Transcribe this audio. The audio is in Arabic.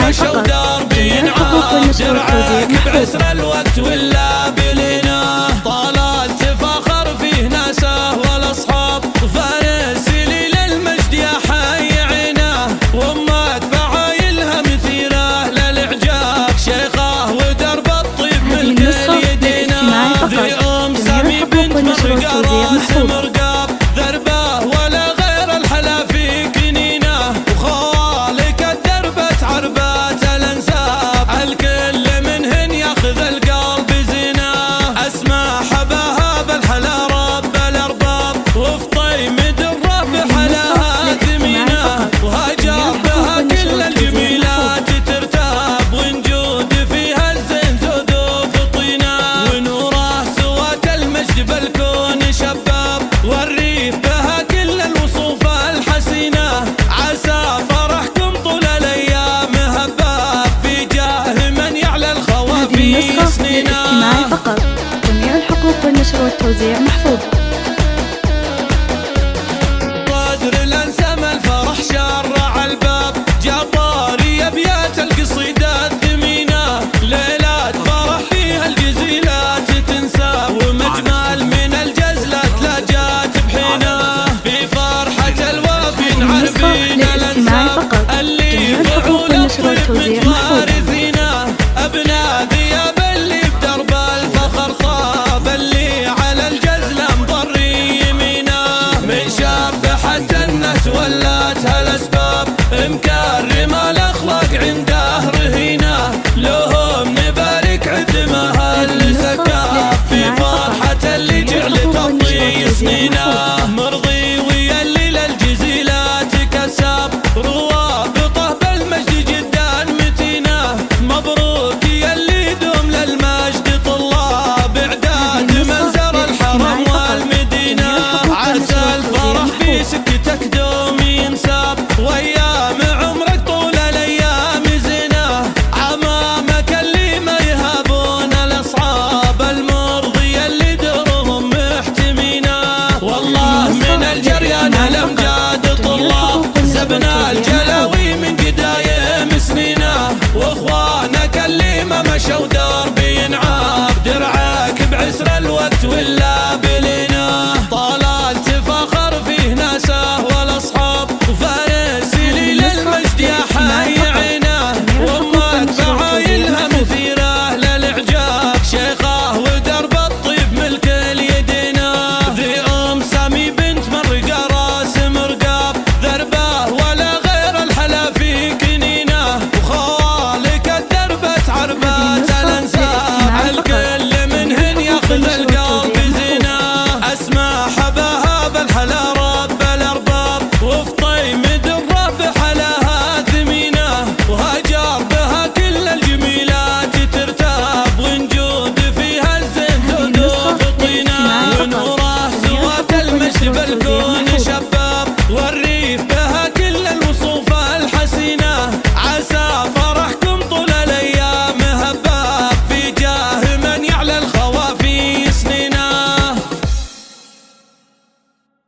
مشوا دربين عاد درعك بعسر الوقت ولا بلينا طالت تفاخر فيه ناسه والاصحاب فارس للمجد يا حي عينه وامك فعايلها مثيره للاعجاب شيخه ودرب الطيب ملك اليدينا ذي ام سامي بنت مرقه راس مرقاب ذربه ولا غير الحلا في كنينه وخوالك الدربة عربات الانساب الكل منهن ياخذ القلب زينه اسمع حباها بالحلا رب الارباب وفي طيم الرب حلاها ثمينه وهجر بها كل الجميلات ترتاب ونجود فيها الزين زودوف طينه ونوره سوات المجد بالكون شباب والريف بها كل الوصوف الحسينه عسى فرحكم طول الايام هباب في جاه من يعلى الخوافي سنينه. للاستماع فقط. جميع الحقوق والنشر والتوزيع محفوظ. قدر الانسام الفرح شرع الباب جباري ابيات القصيده الثمينه ليلات فرح فيها الجزيلات تنسى ومجمال من الجزلات لا جات بحينه في فرحه الوافي عربين الانساب اللي فعول الطيب متوارثينه ابناء ذياب اللي بدرب الفخر طاب اللي على الجزله مضري يمينه من شبحت النت ولاتها الاسباب مكرمه الاخلاق عنده رهينه لهم نبارك عدمها السكاب في فرحه اللي جعل تطي سنينه مرضي ويا اللي للجزيلات كساب روابطه بالمجد جدا متينه مبروك يا اللي دوم للمجد طلاب اعداد منزر الحرم والمدينه عسى الفرح في سكتك دوم ينساب وايام عمرك طول الايام زينه عمامك اللي ما يهابون الاصحاب المرضيه اللي درهم محتمينه والله من الجريان الامجاد طلاب زبنا الجلاوي من قدايم سنينه واخوانك اللي ما مشوا